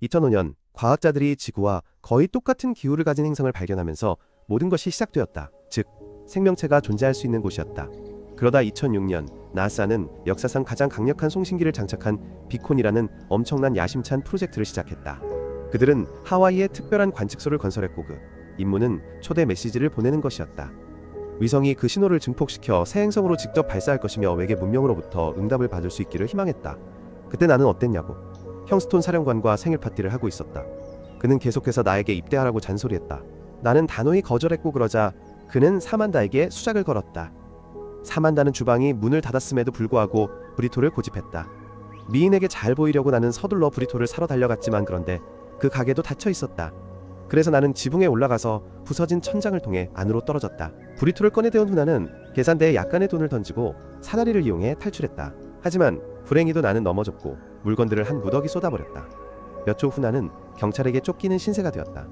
2005년 과학자들이 지구와 거의 똑같은 기후를 가진 행성을 발견하면서 모든 것이 시작되었다. 즉, 생명체가 존재할 수 있는 곳이었다. 그러다 2006년 나사는 역사상 가장 강력한 송신기를 장착한 비콘이라는 엄청난 야심찬 프로젝트를 시작했다. 그들은 하와이에 특별한 관측소를 건설했고 그 임무는 초대 메시지를 보내는 것이었다. 위성이 그 신호를 증폭시켜 새 행성으로 직접 발사할 것이며 외계 문명으로부터 응답을 받을 수 있기를 희망했다. 그때 나는 어땠냐고. 형 스톤 사령관과 생일 파티를 하고 있었다. 그는 계속해서 나에게 입대하라고 잔소리했다. 나는 단호히 거절했고 그러자 그는 사만다에게 수작을 걸었다. 사만다는 주방이 문을 닫았음에도 불구하고 브리토를 고집했다. 미인에게 잘 보이려고 나는 서둘러 브리토를 사러 달려갔지만 그런데 그 가게도 닫혀 있었다. 그래서 나는 지붕에 올라가서 부서진 천장을 통해 안으로 떨어졌다. 브리토를 꺼내대온 후 나는 계산대에 약간의 돈을 던지고 사다리를 이용해 탈출했다. 하지만 불행히도 나는 넘어졌고 물건들을 한 무더기 쏟아버렸다. 몇 초 후 나는 경찰에게 쫓기는 신세가 되었다.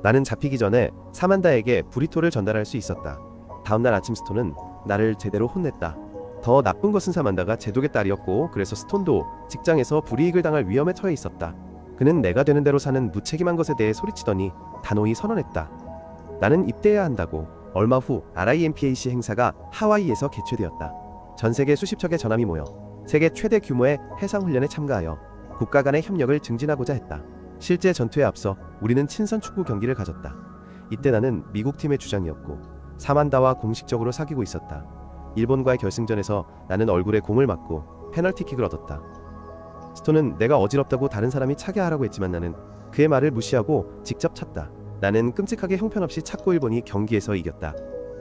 나는 잡히기 전에 사만다에게 브리토를 전달할 수 있었다. 다음날 아침 스톤은 나를 제대로 혼냈다. 더 나쁜 것은 사만다가 제독의 딸이었고 그래서 스톤도 직장에서 불이익을 당할 위험에 처해 있었다. 그는 내가 되는 대로 사는 무책임한 것에 대해 소리치더니 단호히 선언했다. 나는 입대해야 한다고. 얼마 후 RIMPAC 행사가 하와이에서 개최되었다. 전 세계 수십 척의 전함이 모여 세계 최대 규모의 해상훈련에 참가하여 국가 간의 협력을 증진하고자 했다. 실제 전투에 앞서 우리는 친선 축구 경기를 가졌다. 이때 나는 미국 팀의 주장이었고 사만다와 공식적으로 사귀고 있었다. 일본과의 결승전에서 나는 얼굴에 공을 맞고 페널티킥을 얻었다. 스톤은 내가 어지럽다고 다른 사람이 차게 하라고 했지만 나는 그의 말을 무시하고 직접 찼다. 나는 끔찍하게 형편없이 찼고 일본이 경기에서 이겼다.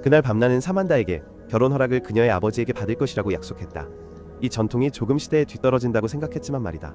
그날 밤 나는 사만다에게 결혼 허락을 그녀의 아버지에게 받을 것이라고 약속했다. 이 전통이 조금 시대에 뒤떨어진다고 생각했지만 말이다.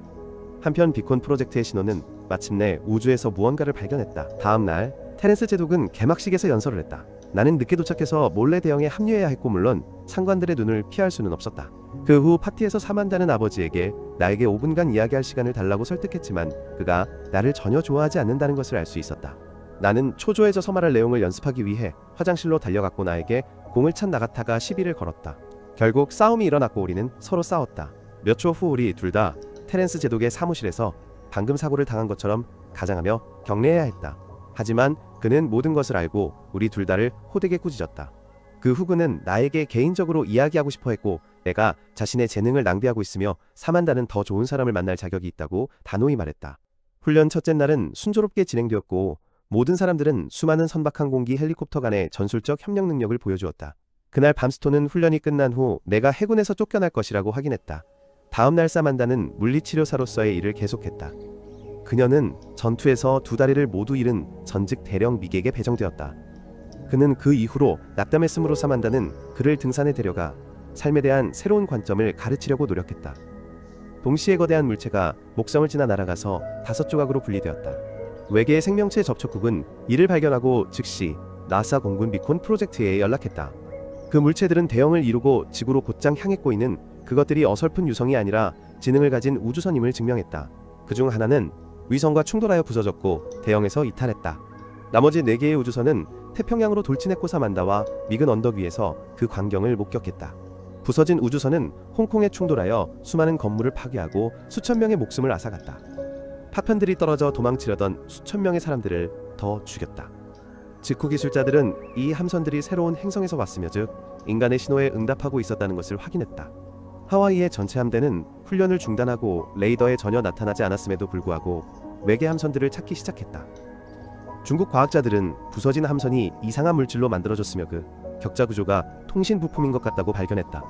한편 비콘 프로젝트의 신호는 마침내 우주에서 무언가를 발견했다. 다음 날 테렌스 제독은 개막식에서 연설을 했다. 나는 늦게 도착해서 몰래 대형에 합류해야 했고 물론 상관들의 눈을 피할 수는 없었다. 그 후 파티에서 사만다는 아버지에게 나에게 5분간 이야기할 시간을 달라고 설득했지만 그가 나를 전혀 좋아하지 않는다는 것을 알 수 있었다. 나는 초조해져서 말할 내용을 연습하기 위해 화장실로 달려갔고 나에게 공을 찬 나가타가 시비를 걸었다. 결국 싸움이 일어났고 우리는 서로 싸웠다. 몇 초 후 우리 둘 다 테렌스 제독의 사무실에서 방금 사고를 당한 것처럼 가장하며 격려해야 했다. 하지만 그는 모든 것을 알고 우리 둘 다를 호되게 꾸짖었다. 그 후 그는 나에게 개인적으로 이야기하고 싶어 했고 내가 자신의 재능을 낭비하고 있으며 사만다는 더 좋은 사람을 만날 자격이 있다고 단호히 말했다. 훈련 첫째 날은 순조롭게 진행되었고 모든 사람들은 수많은 선박항공기 헬리콥터 간의 전술적 협력 능력을 보여주었다. 그날 밤 스톤은 훈련이 끝난 후 내가 해군에서 쫓겨날 것이라고 확인했다. 다음날 사만다는 물리치료사로서의 일을 계속했다. 그녀는 전투에서 두 다리를 모두 잃은 전직 대령 미객에 배정되었다. 그는 그 이후로 낙담했으므로 사만다는 그를 등산에 데려가 삶에 대한 새로운 관점을 가르치려고 노력했다. 동시에 거대한 물체가 목성을 지나 날아가서 5조각으로 분리되었다. 외계의 생명체 접촉국은 이를 발견하고 즉시 나사 공군 비콘 프로젝트에 연락했다. 그 물체들은 대형을 이루고 지구로 곧장 향해 있는 그것들이 어설픈 유성이 아니라 지능을 가진 우주선임을 증명했다. 그중 하나는 위성과 충돌하여 부서졌고 대형에서 이탈했다. 나머지 4개의 우주선은 태평양으로 돌진했고 사만다와 미근 언덕 위에서 그 광경을 목격했다. 부서진 우주선은 홍콩에 충돌하여 수많은 건물을 파괴하고 수천 명의 목숨을 앗아갔다. 파편들이 떨어져 도망치려던 수천 명의 사람들을 더 죽였다. 직후기술자들은 이 함선들이 새로운 행성에서 왔으며 즉 인간의 신호에 응답하고 있었다는 것을 확인했다. 하와이의 전체 함대는 훈련을 중단하고 레이더에 전혀 나타나지 않았음에도 불구하고 외계 함선들을 찾기 시작했다. 중국 과학자들은 부서진 함선이 이상한 물질로 만들어졌으며 그 격자 구조가 통신 부품인 것 같다고 발견했다.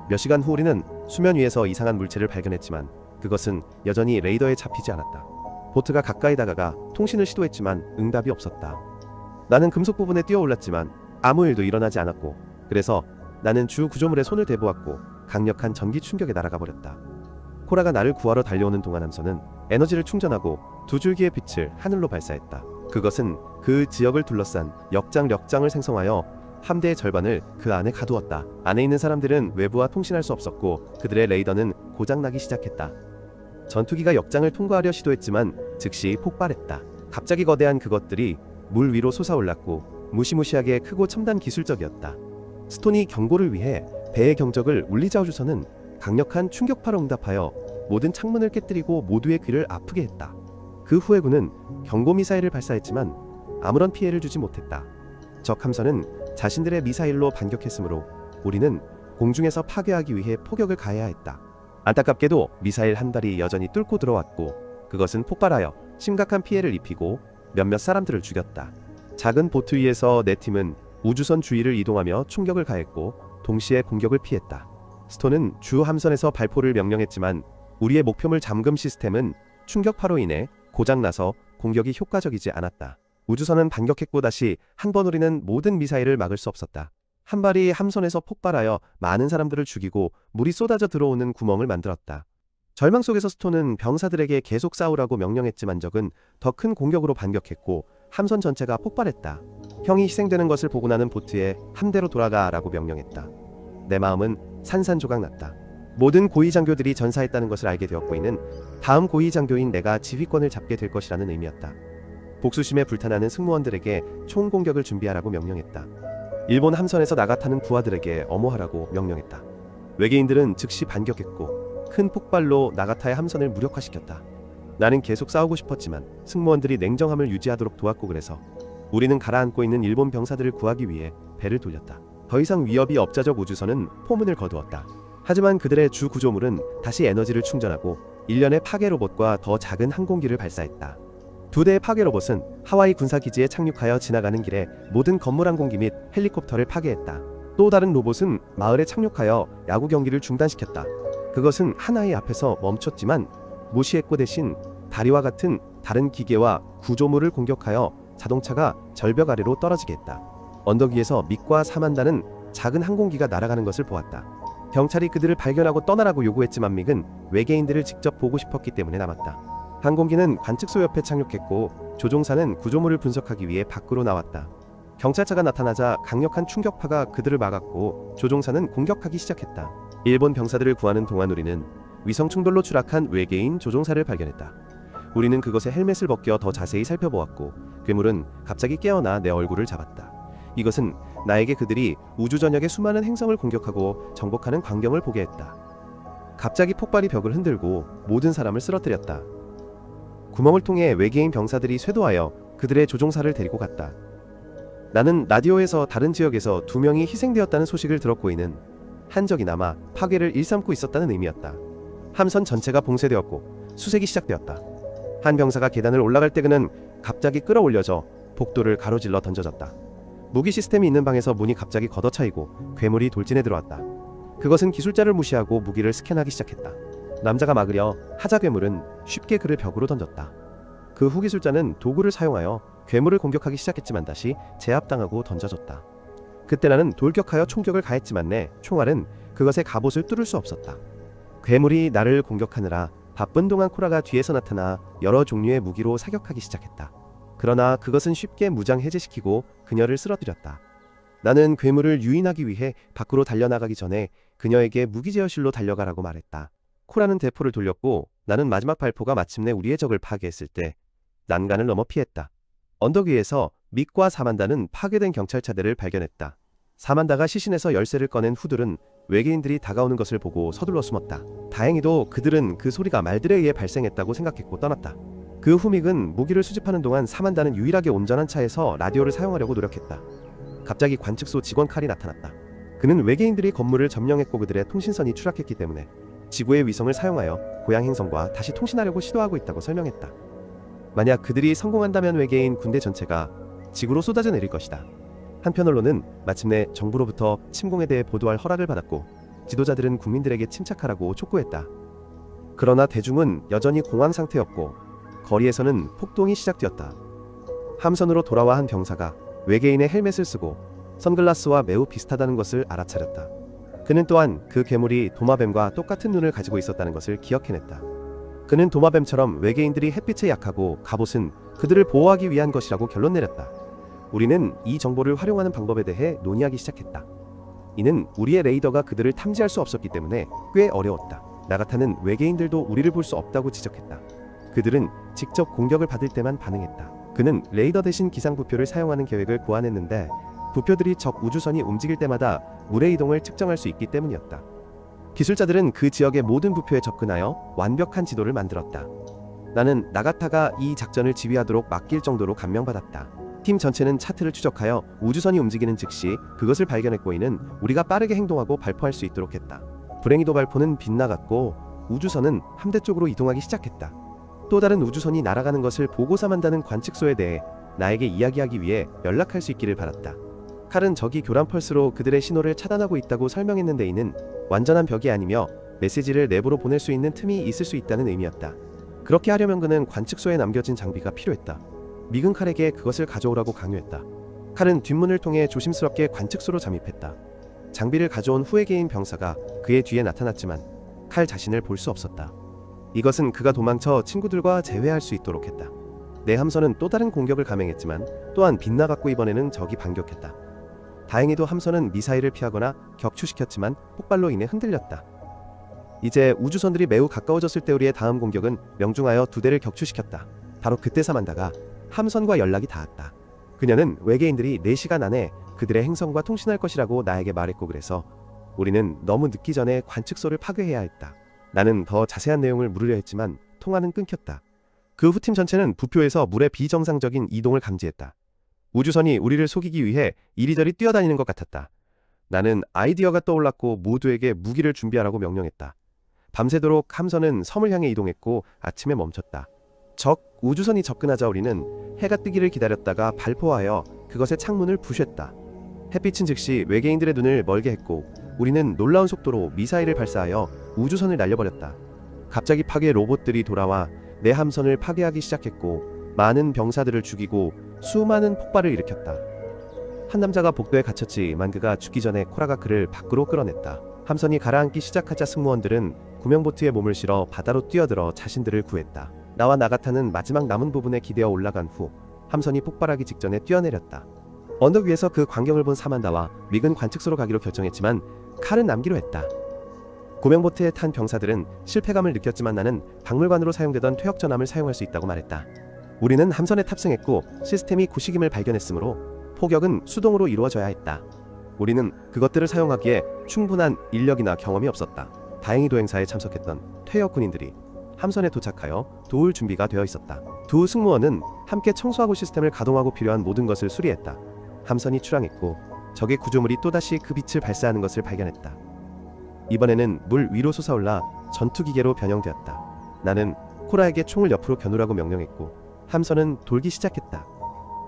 몇 시간 후 우리는 수면 위에서 이상한 물체를 발견했지만 그것은 여전히 레이더에 잡히지 않았다. 보트가 가까이 다가가 통신을 시도했지만 응답이 없었다. 나는 금속 부분에 뛰어올랐지만 아무 일도 일어나지 않았고 그래서 나는 주 구조물에 손을 대보았고 강력한 전기 충격에 날아가 버렸다. 코라가 나를 구하러 달려오는 동안 함선은 에너지를 충전하고 2줄기의 빛을 하늘로 발사했다. 그것은 그 지역을 둘러싼 역장을 생성하여 함대의 절반을 그 안에 가두었다. 안에 있는 사람들은 외부와 통신할 수 없었고 그들의 레이더는 고장나기 시작했다. 전투기가 역장을 통과하려 시도했지만 즉시 폭발했다. 갑자기 거대한 그것들이 물 위로 솟아올랐고 무시무시하게 크고 첨단 기술적이었다. 스톤이 경고를 위해 배의 경적을 울리자 우주선은 강력한 충격파로 응답하여 모든 창문을 깨뜨리고 모두의 귀를 아프게 했다. 그 후에 군은 경고미사일을 발사했지만 아무런 피해를 주지 못했다. 적 함선은 자신들의 미사일로 반격했으므로 우리는 공중에서 파괴하기 위해 포격을 가해야 했다. 안타깝게도 미사일 한 발이 여전히 뚫고 들어왔고 그것은 폭발하여 심각한 피해를 입히고 몇몇 사람들을 죽였다. 작은 보트 위에서 네 팀은 우주선 주위를 이동하며 충격을 가했고 동시에 공격을 피했다. 스톤은 주 함선에서 발포를 명령했지만 우리의 목표물 잠금 시스템은 충격파로 인해 고장나서 공격이 효과적이지 않았다. 우주선은 반격했고 다시 한 번 우리는 모든 미사일을 막을 수 없었다. 한 발이 함선에서 폭발하여 많은 사람들을 죽이고 물이 쏟아져 들어오는 구멍을 만들었다. 절망 속에서 스톤은 병사들에게 계속 싸우라고 명령했지만 적은 더 큰 공격으로 반격했고 함선 전체가 폭발했다. 형이 희생되는 것을 보고 나는 보트에 함대로 돌아가라고 명령했다. 내 마음은 산산조각났다. 모든 고위장교들이 전사했다는 것을 알게 되었고 이는 다음 고위장교인 내가 지휘권을 잡게 될 것이라는 의미였다. 복수심에 불타나는 승무원들에게 총공격을 준비하라고 명령했다. 일본 함선에서 나가타는 부하들에게 엄호하라고 명령했다. 외계인들은 즉시 반격했고 큰 폭발로 나가타의 함선을 무력화시켰다. 나는 계속 싸우고 싶었지만 승무원들이 냉정함을 유지하도록 도왔고 그래서 우리는 가라앉고 있는 일본 병사들을 구하기 위해 배를 돌렸다. 더 이상 위협이 없자적 우주선은 포문을 거두었다. 하지만 그들의 주 구조물은 다시 에너지를 충전하고 일련의 파괴 로봇과 더 작은 항공기를 발사했다. 두 대의 파괴 로봇은 하와이 군사기지에 착륙하여 지나가는 길에 모든 건물 항공기 및 헬리콥터를 파괴했다. 또 다른 로봇은 마을에 착륙하여 야구 경기를 중단시켰다. 그것은 하나의 앞에서 멈췄지만 무시했고 대신 다리와 같은 다른 기계와 구조물을 공격하여 자동차가 절벽 아래로 떨어지게 했다. 언덕 위에서 믹과 사만다는 작은 항공기가 날아가는 것을 보았다. 경찰이 그들을 발견하고 떠나라고 요구했지만 믹은 외계인들을 직접 보고 싶었기 때문에 남았다. 항공기는 관측소 옆에 착륙했고 조종사는 구조물을 분석하기 위해 밖으로 나왔다. 경찰차가 나타나자 강력한 충격파가 그들을 막았고 조종사는 공격하기 시작했다. 일본 병사들을 구하는 동안 우리는 위성 충돌로 추락한 외계인 조종사를 발견했다. 우리는 그것의 헬멧을 벗겨 더 자세히 살펴보았고 괴물은 갑자기 깨어나 내 얼굴을 잡았다. 이것은 나에게 그들이 우주 전역의 수많은 행성을 공격하고 정복하는 광경을 보게 했다. 갑자기 폭발이 벽을 흔들고 모든 사람을 쓰러뜨렸다. 구멍을 통해 외계인 병사들이 쇄도하여 그들의 조종사를 데리고 갔다. 나는 라디오에서 다른 지역에서 2명이 희생되었다는 소식을 들었고 이는 한적이 남아 파괴를 일삼고 있었다는 의미였다. 함선 전체가 봉쇄되었고 수색이 시작되었다. 한 병사가 계단을 올라갈 때 그는 갑자기 끌어올려져 복도를 가로질러 던져졌다. 무기 시스템이 있는 방에서 문이 갑자기 걷어차이고 괴물이 돌진해 들어왔다. 그것은 기술자를 무시하고 무기를 스캔하기 시작했다. 남자가 막으려 하자 괴물은 쉽게 그를 벽으로 던졌다. 그 후 기술자는 도구를 사용하여 괴물을 공격하기 시작했지만 다시 제압당하고 던져졌다. 그때 나는 돌격하여 총격을 가했지만 내 총알은 그것의 갑옷을 뚫을 수 없었다. 괴물이 나를 공격하느라 바쁜 동안 코라가 뒤에서 나타나 여러 종류의 무기로 사격하기 시작했다. 그러나 그것은 쉽게 무장 해제시키고 그녀를 쓰러뜨렸다. 나는 괴물을 유인하기 위해 밖으로 달려나가기 전에 그녀에게 무기 제어실로 달려가라고 말했다. 코라는 대포를 돌렸고 나는 마지막 발포가 마침내 우리의 적을 파괴했을 때 난간을 넘어 피했다. 언덕 위에서 믹과 사만다는 파괴된 경찰차들을 발견했다. 사만다가 시신에서 열쇠를 꺼낸 후들은 외계인들이 다가오는 것을 보고 서둘러 숨었다. 다행히도 그들은 그 소리가 말들에 의해 발생했다고 생각했고 떠났다. 그 후 믹은 무기를 수집하는 동안 사만다는 유일하게 온전한 차에서 라디오를 사용하려고 노력했다. 갑자기 관측소 직원 칼이 나타났다. 그는 외계인들이 건물을 점령했고 그들의 통신선이 추락했기 때문에 지구의 위성을 사용하여 고향 행성과 다시 통신하려고 시도하고 있다고 설명했다. 만약 그들이 성공한다면 외계인 군대 전체가 지구로 쏟아져 내릴 것이다. 한편으로는 마침내 정부로부터 침공에 대해 보도할 허락을 받았고 지도자들은 국민들에게 침착하라고 촉구했다. 그러나 대중은 여전히 공황 상태였고 거리에서는 폭동이 시작되었다. 함선으로 돌아와 한 병사가 외계인의 헬멧을 쓰고 선글라스와 매우 비슷하다는 것을 알아차렸다. 그는 또한 그 괴물이 도마뱀과 똑같은 눈을 가지고 있었다는 것을 기억해냈다. 그는 도마뱀처럼 외계인들이 햇빛에 약하고 갑옷은 그들을 보호하기 위한 것이라고 결론 내렸다. 우리는 이 정보를 활용하는 방법에 대해 논의하기 시작했다. 이는 우리의 레이더가 그들을 탐지할 수 없었기 때문에 꽤 어려웠다. 나가타는 외계인들도 우리를 볼 수 없다고 지적했다. 그들은 직접 공격을 받을 때만 반응했다. 그는 레이더 대신 기상부표를 사용하는 계획을 고안했는데 부표들이 적 우주선이 움직일 때마다 물의 이동을 측정할 수 있기 때문이었다. 기술자들은 그 지역의 모든 부표에 접근하여 완벽한 지도를 만들었다. 나는 나가타가 이 작전을 지휘하도록 맡길 정도로 감명받았다. 팀 전체는 차트를 추적하여 우주선이 움직이는 즉시 그것을 발견했고 이는 우리가 빠르게 행동하고 발포할 수 있도록 했다. 불행히도 발포는 빗나갔고 우주선은 함대 쪽으로 이동하기 시작했다. 또 다른 우주선이 날아가는 것을 보고 삼한다는 관측소에 대해 나에게 이야기하기 위해 연락할 수 있기를 바랐다. 칼은 저기 교란 펄스로 그들의 신호를 차단하고 있다고 설명했는데 이는 완전한 벽이 아니며 메시지를 내부로 보낼 수 있는 틈이 있을 수 있다는 의미였다. 그렇게 하려면 그는 관측소에 남겨진 장비가 필요했다. 믹은 칼에게 그것을 가져오라고 강요했다. 칼은 뒷문을 통해 조심스럽게 관측소로 잠입했다. 장비를 가져온 후에게인 병사가 그의 뒤에 나타났지만 칼 자신을 볼 수 없었다. 이것은 그가 도망쳐 친구들과 재회할 수 있도록 했다. 내 함선은 또 다른 공격을 감행했지만 또한 빗나갔고 이번에는 적이 반격했다. 다행히도 함선은 미사일을 피하거나 격추시켰지만 폭발로 인해 흔들렸다. 이제 우주선들이 매우 가까워졌을 때 우리의 다음 공격은 명중하여 2대를 격추시켰다. 바로 그때 사만다가 함선과 연락이 닿았다. 그녀는 외계인들이 4시간 안에 그들의 행성과 통신할 것이라고 나에게 말했고 그래서 우리는 너무 늦기 전에 관측소를 파괴해야 했다. 나는 더 자세한 내용을 물으려 했지만 통화는 끊겼다. 그 후 팀 전체는 부표에서 물의 비정상적인 이동을 감지했다. 우주선이 우리를 속이기 위해 이리저리 뛰어다니는 것 같았다. 나는 아이디어가 떠올랐고 모두에게 무기를 준비하라고 명령했다. 밤새도록 함선은 섬을 향해 이동했고 아침에 멈췄다. 적 우주선이 접근하자 우리는 해가 뜨기를 기다렸다가 발포하여 그것의 창문을 부쉈다. 햇빛은 즉시 외계인들의 눈을 멀게 했고 우리는 놀라운 속도로 미사일을 발사하여 우주선을 날려버렸다. 갑자기 파괴 로봇들이 돌아와 내 함선을 파괴하기 시작했고 많은 병사들을 죽이고 수많은 폭발을 일으켰다. 한 남자가 복도에 갇혔지만 그가 죽기 전에 코라가 그를 밖으로 끌어냈다. 함선이 가라앉기 시작하자 승무원들은 구명보트에 몸을 실어 바다로 뛰어들어 자신들을 구했다. 나와 나가타는 마지막 남은 부분에 기대어 올라간 후 함선이 폭발하기 직전에 뛰어내렸다. 언덕 위에서 그 광경을 본 사만다와 믹은 관측소로 가기로 결정했지만 칼은 남기로 했다. 구명보트에 탄 병사들은 실패감을 느꼈지만 나는 박물관으로 사용되던 퇴역전함을 사용할 수 있다고 말했다. 우리는 함선에 탑승했고 시스템이 구식임을 발견했으므로 포격은 수동으로 이루어져야 했다. 우리는 그것들을 사용하기에 충분한 인력이나 경험이 없었다. 다행히도 행사에 참석했던 퇴역 군인들이 함선에 도착하여 도울 준비가 되어 있었다. 두 승무원은 함께 청소하고 시스템을 가동하고 필요한 모든 것을 수리했다. 함선이 출항했고 적의 구조물이 또다시 그 빛을 발사하는 것을 발견했다. 이번에는 물 위로 솟아올라 전투기계로 변형되었다. 나는 코라에게 총을 옆으로 겨누라고 명령했고 함선은 돌기 시작했다.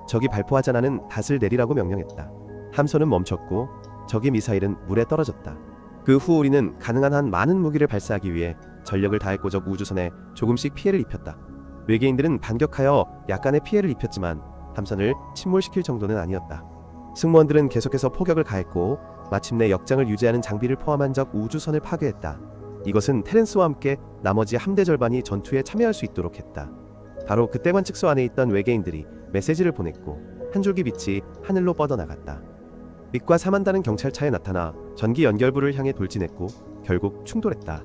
적이 발포하자 나는 닷을 내리라고 명령했다. 함선은 멈췄고 적의 미사일은 물에 떨어졌다. 그 후 우리는 가능한 한 많은 무기를 발사하기 위해 전력을 다했고 적 우주선에 조금씩 피해를 입혔다. 외계인들은 반격하여 약간의 피해를 입혔지만 함선을 침몰시킬 정도는 아니었다. 승무원들은 계속해서 포격을 가했고 마침내 역장을 유지하는 장비를 포함한 적 우주선을 파괴했다. 이것은 테렌스와 함께 나머지 함대 절반이 전투에 참여할 수 있도록 했다. 바로 그때 관측소 안에 있던 외계인들이 메시지를 보냈고 한 줄기 빛이 하늘로 뻗어나갔다. 믹과 사만다는 경찰차에 나타나 전기 연결부를 향해 돌진했고 결국 충돌했다.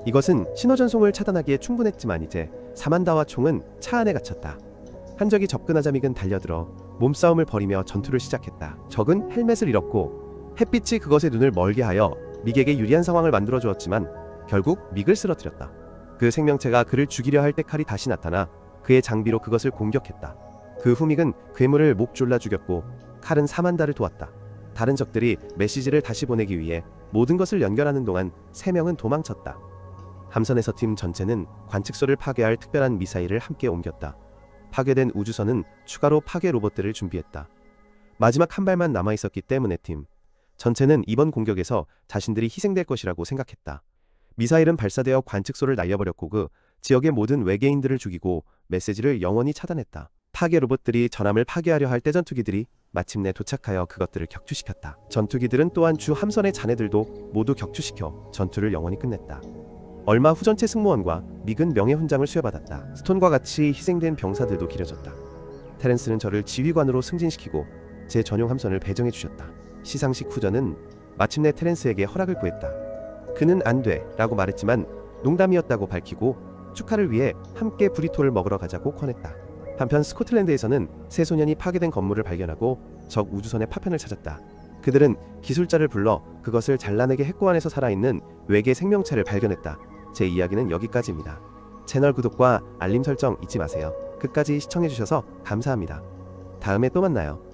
이것은 신호전송을 차단하기에 충분했지만 이제 사만다와 총은 차 안에 갇혔다. 한 적이 접근하자 믹은 달려들어 몸싸움을 벌이며 전투를 시작했다. 적은 헬멧을 잃었고 햇빛이 그것의 눈을 멀게 하여 믹에게 유리한 상황을 만들어 주었지만 결국 믹을 쓰러뜨렸다. 그 생명체가 그를 죽이려 할 때 칼이 다시 나타나 그의 장비로 그것을 공격했다. 그 후 믹은 괴물을 목 졸라 죽였고 칼은 사만다를 도왔다. 다른 적들이 메시지를 다시 보내기 위해 모든 것을 연결하는 동안 3명은 도망쳤다. 함선에서 팀 전체는 관측소를 파괴할 특별한 미사일을 함께 옮겼다. 파괴된 우주선은 추가로 파괴 로봇들을 준비했다. 마지막 한 발만 남아있었기 때문에 팀 전체는 이번 공격에서 자신들이 희생될 것이라고 생각했다. 미사일은 발사되어 관측소를 날려버렸고 그 지역의 모든 외계인들을 죽이고 메시지를 영원히 차단했다. 파괴 로봇들이 전함을 파괴하려 할 때 전투기들이 마침내 도착하여 그것들을 격추시켰다. 전투기들은 또한 주 함선의 잔해들도 모두 격추시켜 전투를 영원히 끝냈다. 얼마 후 전체 승무원과 믹은 명예훈장을 수여받았다. 스톤과 같이 희생된 병사들도 기려졌다. 테렌스는 저를 지휘관으로 승진시키고 제 전용 함선을 배정해 주셨다. 시상식 후 저는 마침내 테렌스에게 허락을 구했다. 그는 안 돼 라고 말했지만 농담이었다고 밝히고 축하를 위해 함께 브리토를 먹으러 가자고 권했다. 한편 스코틀랜드에서는 새 소년이 파괴된 건물을 발견하고 적 우주선의 파편을 찾았다. 그들은 기술자를 불러 그것을 잘라내게 핵고 안에서 살아있는 외계 생명체를 발견했다. 제 이야기는 여기까지입니다. 채널 구독과 알림 설정 잊지 마세요. 끝까지 시청해주셔서 감사합니다. 다음에 또 만나요.